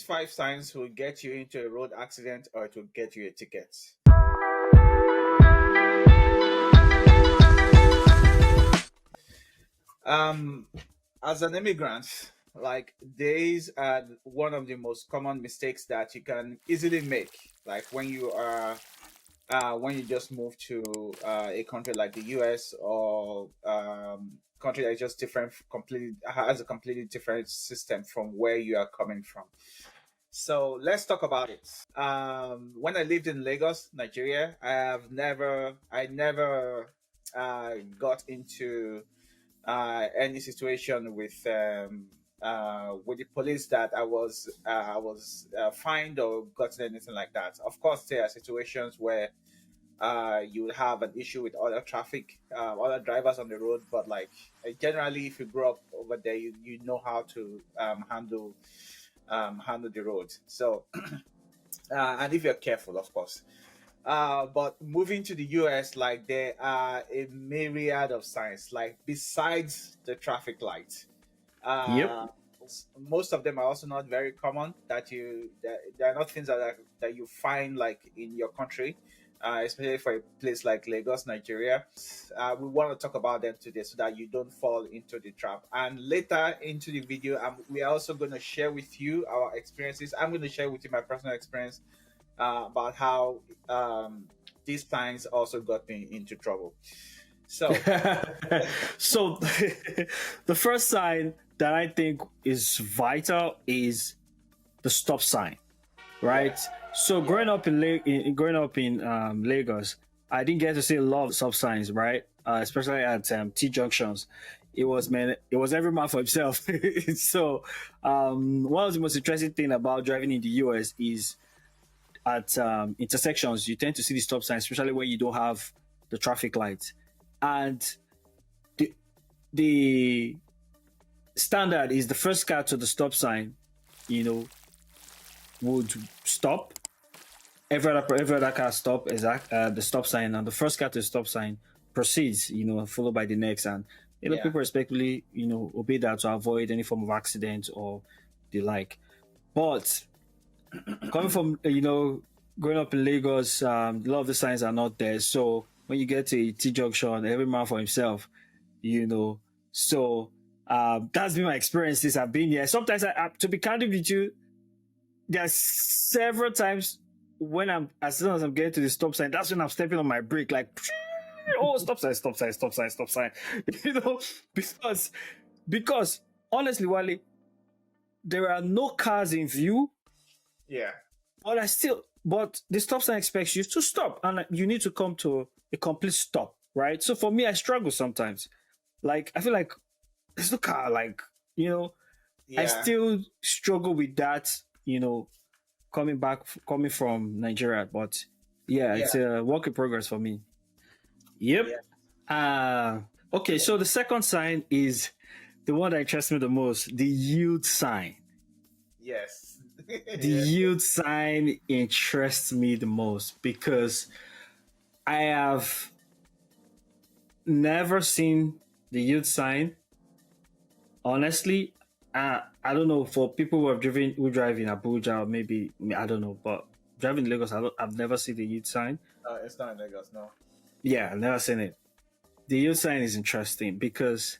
these five signs will get you into a road accident or it will get you a ticket. Um, as an immigrant, like these are one of the most common mistakes that you can easily make. Like when you just move to a country like the US or country that is just different, completely has a completely different system from where you are coming from. So let's talk about it. When I lived in Lagos, Nigeria, I never got into any situation with the police that I was fined or gotten anything like that. Of course, there are situations where you would have an issue with other traffic, other drivers on the road, but like generally, if you grow up over there, you know how to handle the road. So, and if you're careful, of course. But moving to the US, like there are a myriad of signs, like besides the traffic light. Yep. Most of them are also not very common. That they are not things that you find like in your country, especially for a place like Lagos, Nigeria. We want to talk about them today so that you don't fall into the trap. And later into the video, we are also going to share with you our experiences. I'm going to share with you my personal experience about how these signs also got me into trouble. So, So the first sign that I think is vital is the stop sign, right? yeah, So yeah, growing up in Lagos, I didn't get to see a lot of stop signs, right? Especially at T junctions. It was every man for himself. So one of the most interesting thing about driving in the US is at intersections, you tend to see the stop sign, especially when you don't have the traffic lights. And the standard is the first car to the stop sign, you know, would stop. Every other car stop the stop sign, and the first car to the stop sign proceeds, followed by the next. And yeah, people respectfully, obey that to avoid any form of accident or the like. But coming from growing up in Lagos, a lot of the signs are not there. So when you get to a T junction, every man for himself, you know. So that's been my experience since I've been here. Sometimes to be candid with you, there are several times when as soon as I'm getting to the stop sign, that's when I'm stepping on my brake, like, oh, stop sign, stop sign, stop sign, stop sign. Because honestly, Wally, there are no cars in view, yeah, but the stop sign expects you to stop, and you need to come to a complete stop, right? So for me, I struggle sometimes. Like, I feel like there's no car, like, I yeah, still struggle with that, coming from Nigeria. But yeah, yeah, it's a work in progress for me. Yep. yeah, Okay, so the second sign is the one that interests me the most, the yield sign. yes, The yes, yield sign interests me the most because I have never seen the yield sign. Honestly, I don't know, for people who drive in Abuja, or maybe, I don't know, but driving in Lagos, I've never seen the yield sign. it's not in Lagos, no. Yeah, I've never seen it. The yield sign is interesting because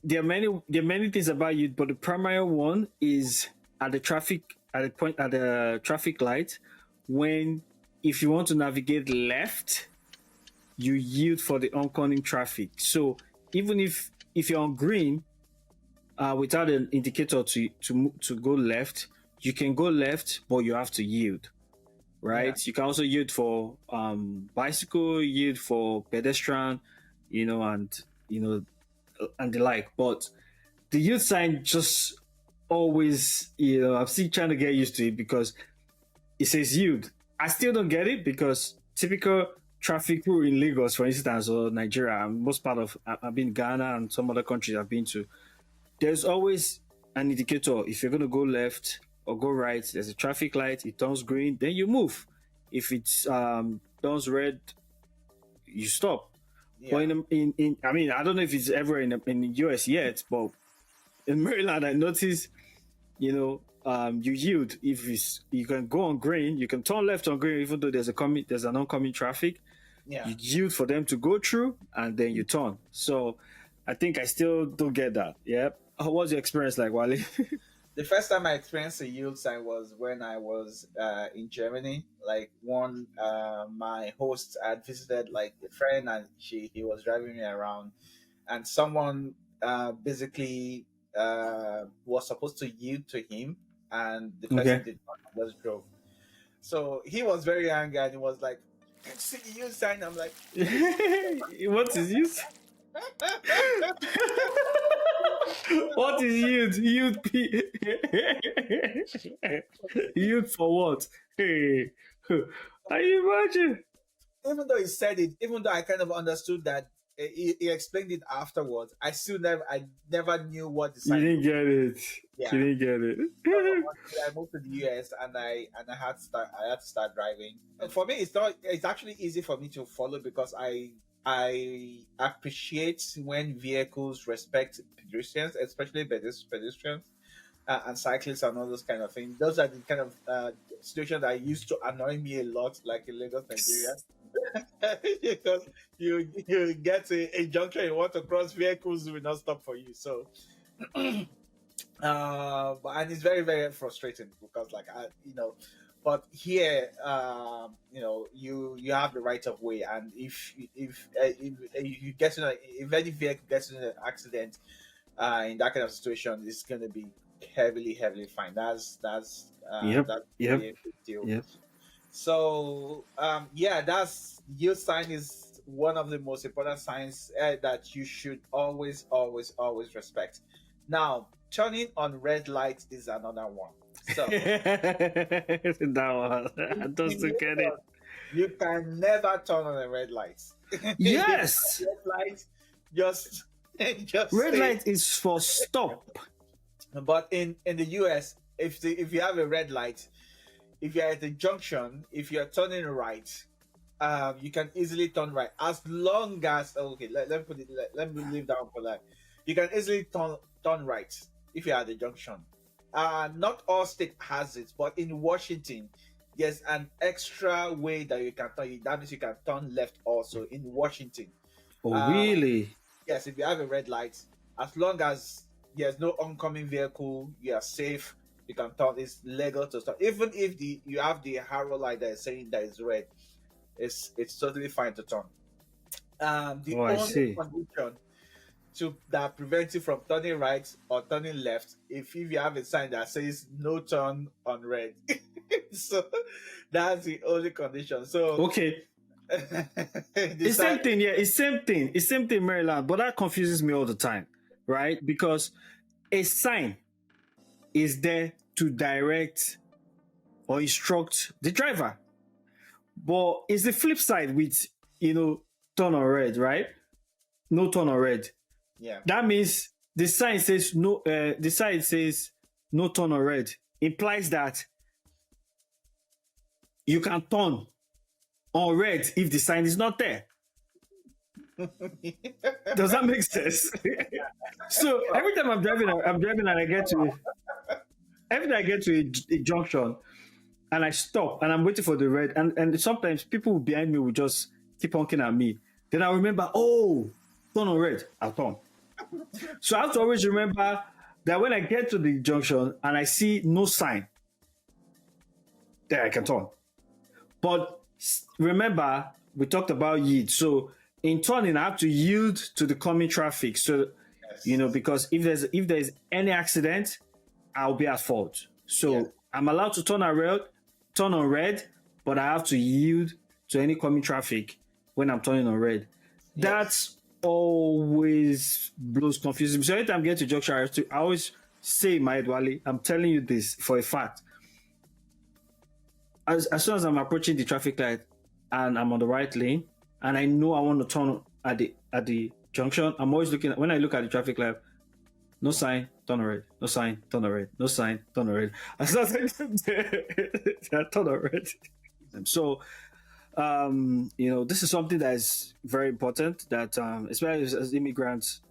there are many things about you, but the primary one is at the traffic light, when if you want to navigate left, you yield for the oncoming traffic. So even if you're on green, without an indicator to go left, you can go left, but you have to yield, Yeah, right? You can also yield for bicycle, yield for pedestrian, and you know and the like. But the yield sign just always, I'm still trying to get used to it because it says yield. I still don't get it because typical traffic rule in Lagos, for instance, or Nigeria, and most part of I've been Ghana and some other countries I've been to, there's always an indicator. If you're going to go left or go right, there's a traffic light, it turns green, then you move. If it's turns red, you stop. But yeah, I mean, I don't know if it's ever in the US yet, but in Maryland, I noticed you yield. If you can go on green, you can turn left on green, even though there's an oncoming traffic. Yeah. You yield for them to go through, and then you turn. So I think I still don't get that. Yeah. What's your experience like, Wally? The first time I experienced a yield sign was when I was in Germany. Like one, my host had visited like a friend, and he was driving me around, and someone basically was supposed to yield to him, and the person Okay. did not, and just drove. So he was very angry, and he was like, "See the yield sign." I'm like, What is use? What is yield? Yield for what? Hey, are you imagine? even though he said it, even though I kind of understood that he explained it afterwards, I never knew what the You sign didn't was. get it. Yeah. You didn't get it. I moved to the US, and I had to start driving. And for me, it's actually easy for me to follow because I appreciate when vehicles respect pedestrians, especially pedestrians and cyclists and all those kind of things. Those are the kind of situations that used to annoy me a lot, like in Lagos, Nigeria. Because you get a junction, you want to cross, vehicles will not stop for you. So and it's very very frustrating because like but here you have the right of way, and if you get in if any vehicle gets in an accident in that kind of situation, it's going to be heavily fine. Yep. That's Yep. really a big deal. Yep. So yeah, that's yield sign is one of the most important signs that you should always respect. Now, turning on red light is another one. So That one. I just don't get it. you can never turn on a red light. Yes. Red light, just just Red stay. light is for stop. But in the US, if you have a red light, if you're at the junction, if you're turning right, you can easily turn right as long as okay. Let me put it. Let me leave that one for that. You can easily turn right if you're at the junction. Not all state has it, but in Washington, there's an extra way that you can turn. That means you can turn left also in Washington. Oh, Uh, really? yes, if you have a red light, as long as there's no oncoming vehicle, you are safe. You can turn. It's legal to stop. Even if you have the arrow light that is saying that is red, it's totally fine to turn. The Oh, I only see. condition that prevents you from turning right or turning left if you have a sign that says no turn on red. So that's the only condition. So Okay. the It's same sign, thing, yeah. It's same thing. It's same thing, Maryland. But that confuses me all the time, right? Because a sign is there to direct or instruct the driver. But it's the flip side with turn on red, right? No turn on red. yeah. That means the sign says no. The sign says no turn on red. Implies that you can turn on red if the sign is not there. Does that make sense? So every time I'm driving and I get to every time I get to a junction and I stop and I'm waiting for the red, and sometimes people behind me will just keep honking at me. Then I remember, oh, turn on red, I'll turn. So I have to always remember that when I get to the junction and I see no sign, then I can turn. But remember, we talked about yield. So in turning, I have to yield to the coming traffic. So Yes. because if there's any accident, I'll be at fault. So Yeah. I'm allowed to turn on red, but I have to yield to any coming traffic when I'm turning on red. That's always blows confusing. So anytime I get to junction, I always say, my Wally, I'm telling you this for a fact. As soon as I'm approaching the traffic light and I'm on the right lane and I know I want to turn at the junction, I'm always looking when I look at the traffic light, no sign, turn on red, no sign, turn on red, no sign, turn on red. As soon as I turn on red. So this is something that is very important that especially as immigrants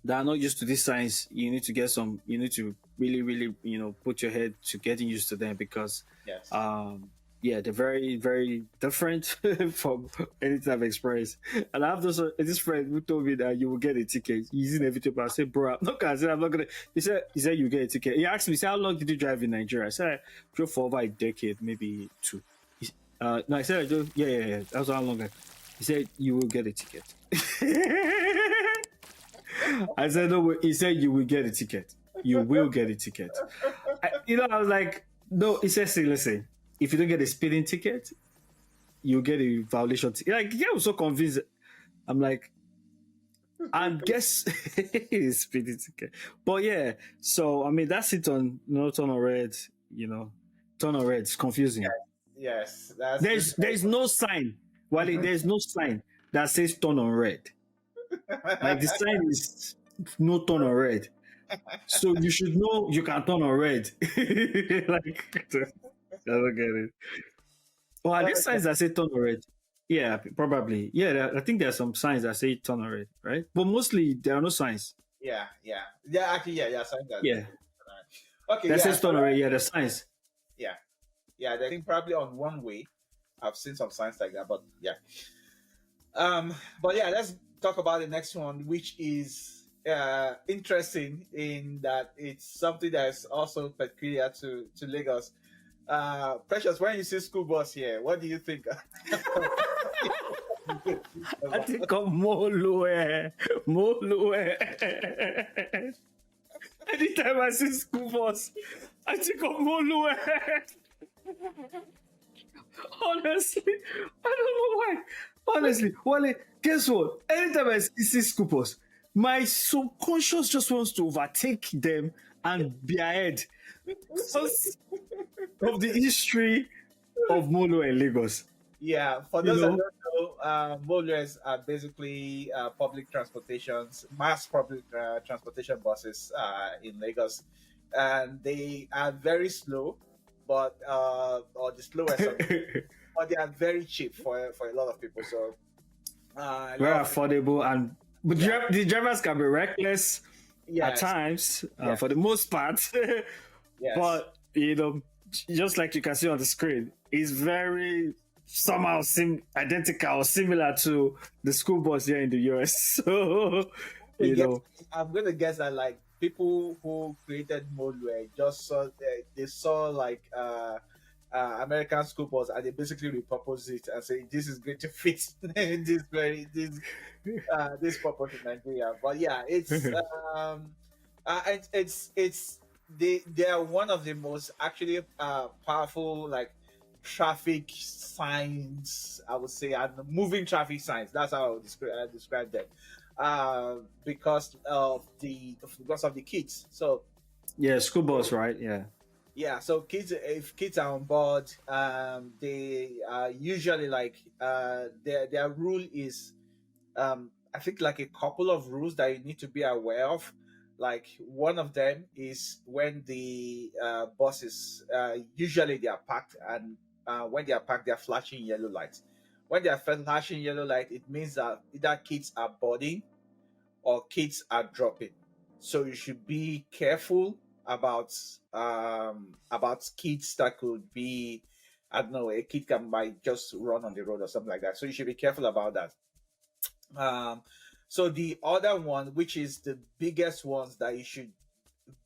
that are not used to these signs, you need to really, really, put your head to getting used to them because, Yes. um, yeah, they're very, very different from anything I've experienced. And I have this friend who told me that you will get a ticket using everything. But I said, bro, I'm not gonna say I'm not gonna. He said you get a ticket. He asked me, he said, how long did you drive in Nigeria? I said, I drove for over a decade, maybe two. No, I said, I drove, yeah, yeah, yeah. That's how long. He said, you will get a ticket. I said, no, he said, you will get a ticket. You will get a ticket. I was like, no, he said, see, listen, if you don't get a speeding ticket, you get a violation. Like, yeah, I was so convinced. I'm like, and guess speeding ticket. But yeah, so I mean, that's it on turn on red, you know, turn on red. It's confusing. Yes. That's There's no sign. Wale, there's no sign that says turn on red. Like the sign is no turn on red. So you should know you can turn on red. Like I don't get it. Oh, are there signs that say turn on red? Yeah, probably. Yeah, I think there are some signs that say turn on red, right? But mostly there are no signs. yeah, yeah, yeah. Actually, yeah, yeah. Something that. Yeah, Okay, that yeah, says turn on red. Yeah, the signs. yeah, yeah. I think probably on one way, I've seen some signs like that, but yeah. But yeah, let's talk about the next one, which is interesting in that it's something that is also peculiar to Lagos. Precious, when you see school bus here, what do you think? I think of Molue. Molue. Anytime I see school bus, I think of Molue. Honestly, I don't know why. Honestly, Wale, guess what? Anytime I see school bus, my subconscious just wants to overtake them and be ahead because of the history of Molo and Lagos. Yeah, for You those that know, don't know, Molres are basically public transportations, mass public transportation buses in Lagos, and they are very slow, but or the slowest, but they are very cheap for a lot of people. So a very lot of people, affordable, and but yeah, the drivers can be reckless at yes, times, yeah, for the most part. yes, But just like you can see on the screen, it's very somehow identical or similar to the school bus here in the US. So I you guess, know, I'm gonna guess that like people who created Molue just saw they saw like American school bus and they basically repurpose it and say this is going to fit this purpose in Nigeria. But yeah, it's they are one of the most actually powerful like traffic signs, I would say, and moving traffic signs. That's how I would describe them. Because of the kids. So yeah, school bus, right? Yeah. yeah, so kids, if kids are on board, they are usually like their rule is I think like a couple of rules that you need to be aware of. Like one of them is when the buses usually they are packed, and when they are packed, they are flashing yellow lights. When they are flashing yellow light, it means that either kids are boarding or kids are dropping. So you should be careful about kids that could be, I don't know, a kid can might just run on the road or something like that. So you should be careful about that. Um, so the other one, which is the biggest ones that you should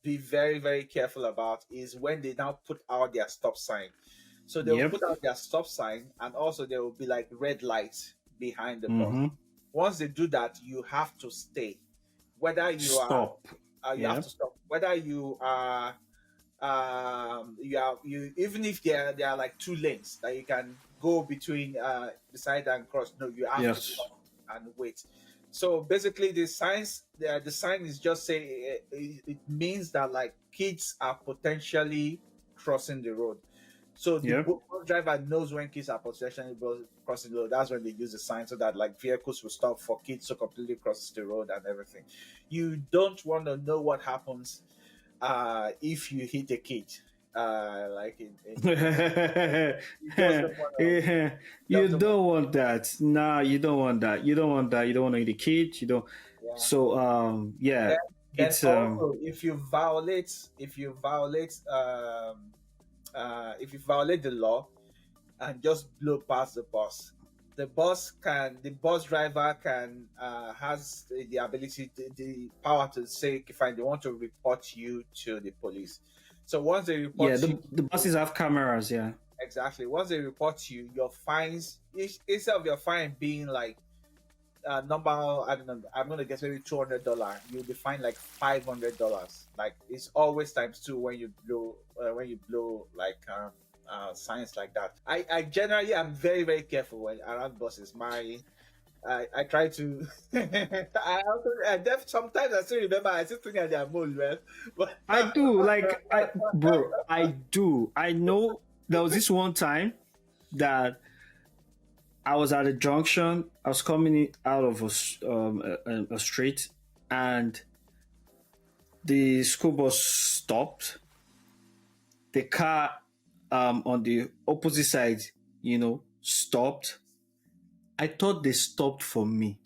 be very, very careful about, is when they now put out their stop sign. So they will Yep. put out their stop sign, and also there will be like red lights behind the bus. Mm-hmm. Once they do that, you have to stay. Whether you are, Stop. you have Yep. to stop. Whether you even if there are like two lanes that you can go between beside and cross, no, you have to Yes. stop and wait. So basically the sign is just saying it means that like kids are potentially crossing the road. So the Yep. bus driver knows when kids are potentially crossing the road. That's when they use the sign so that like vehicles will stop for kids to completely cross the road and everything. You don't want to know what happens if you hit a kid. Like you just don't want to. Yeah, you Just don't want, don't want that. Nah, you don't want that. You don't want that. You don't want to eat a kid. You don't. yeah. So, yeah. Then It's also, if you violate the law and just blow past the bus, the bus driver can has the ability, the power to say, if they want to report you to the police. So once they yeah, report you, the buses have cameras, yeah. exactly, once they report you, your fines, instead of your fine being like number, I don't know, I'm gonna guess maybe $200, you'll be fined like $500. Like, it's always times two when you blow like signs like that. I generally am very very careful when around buses. I try to. Sometimes I still remember. I still think that they are mold, man. But I do, like, bro, I do. I know there was this one time that I was at a junction. I was coming out of a street, and the school bus stopped. The car on the opposite side, stopped. I thought they stopped for me.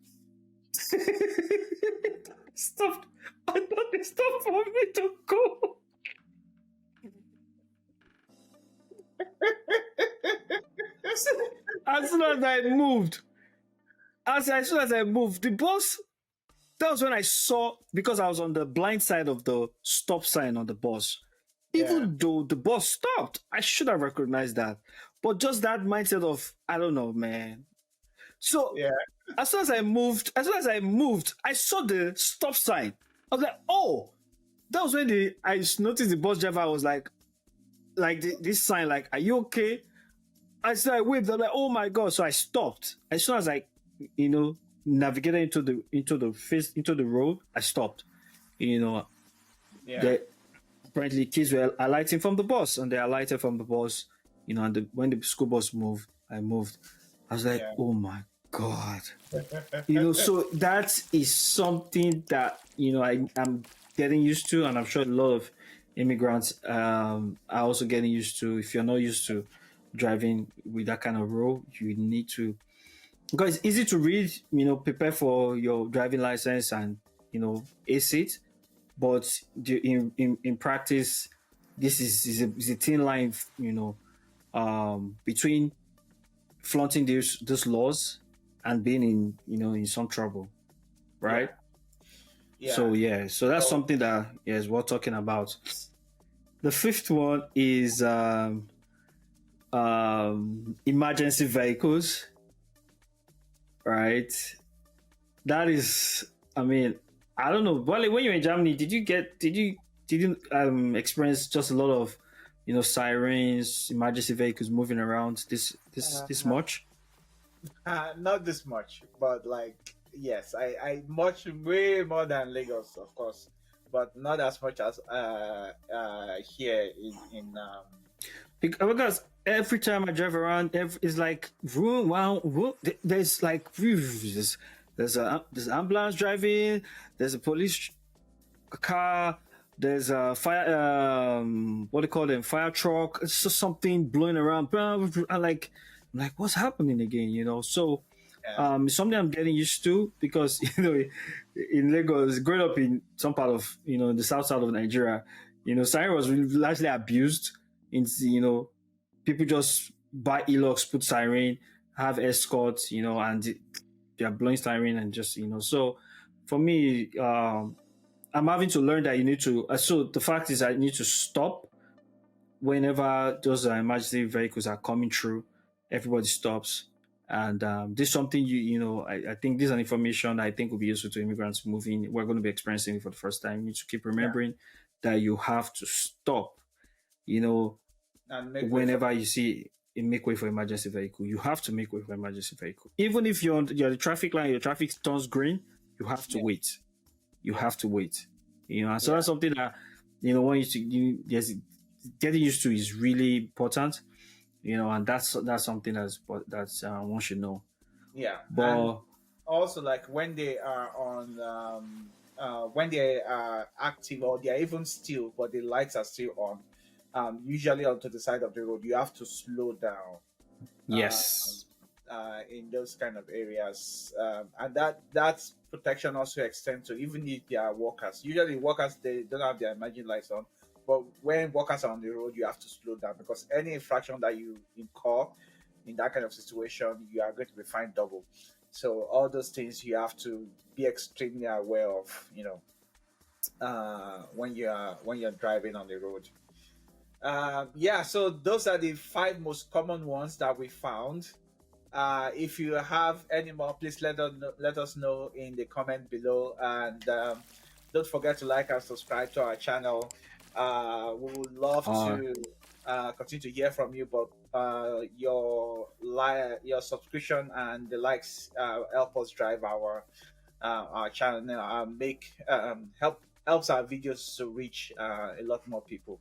Stopped. I thought they stopped for me to go. As soon as I moved, as soon as I moved, the bus. That was when I saw, because I was on the blind side of the stop sign on the bus. yeah, Even though the bus stopped, I should have recognized that. But just that mindset of, I don't know, man. So yeah, as soon as I moved, I saw the stop sign. I was like, oh, that was when I noticed the bus driver was like this sign, like, are you okay? I said, I waved. I'm like, oh my god! So I stopped. As soon as I, navigated into the road, I stopped. yeah, Apparently kids were alighting from the bus, and they alighted from the bus. And when the school bus moved, I moved. I was like, yeah. oh my god. So that is something that I'm getting used to, and I'm sure a lot of immigrants are also getting used to. If you're not used to driving with that kind of rule, you need to, because it's easy to read, prepare for your driving license and ace it, but in practice, this is a thin line, between flaunting those laws and being in some trouble, right? Yeah. So that's So, something that, yes, we're talking about. The fifth one is emergency vehicles, right? That is, I mean, I don't know. Well, when you're in Germany, did you experience just a lot of sirens, emergency vehicles moving around this much? not this much, but like, yes, I much way more than Lagos, of course, but not as much as here in Because every time I drive around, it's like vroom, wow, vroom. There's like there's ambulance driving, there's a police car, there's a fire, what do you call them, fire truck. It's just something blowing around. I'm like, what's happening again? So it's something I'm getting used to, because in Lagos, growing up in some part of the south side of Nigeria, siren was really largely abused. People just buy e-locks, put siren, have escorts, and they are blowing siren, and just So for me, I'm having to learn that you need to. So the fact is, I need to stop whenever those emergency vehicles are coming through. Everybody stops, and this is something I think this is an information I think will be useful to immigrants moving. We're going to be experiencing it for the first time. You need to keep remembering that you have to stop. and make way for Whenever you see make way for emergency vehicle, you have to make way for emergency vehicle. Even if you're the traffic line, your traffic turns green, you have to wait. You have to wait. And so that's something that when yes, getting used to is really important. And that's something that's one should know. yeah. And But also, like, when they are on when they are active, or they are even still, but the lights are still on, usually onto the side of the road, you have to slow down. yes, in those kind of areas, and that protection also extends to even if they are workers. Usually, workers they don't have their emergency lights on, but when workers are on the road, you have to slow down because any infraction that you incur in that kind of situation, you are going to be fined double. So all those things you have to be extremely aware of, when you're driving on the road. Yeah, so those are the five most common ones that we found. If you have any more, please let us know in the comment below, and don't forget to like and subscribe to our channel. We would love Uh, to continue to hear from you, but your subscription and the likes help us drive our channel now, make helps our videos to reach a lot more people.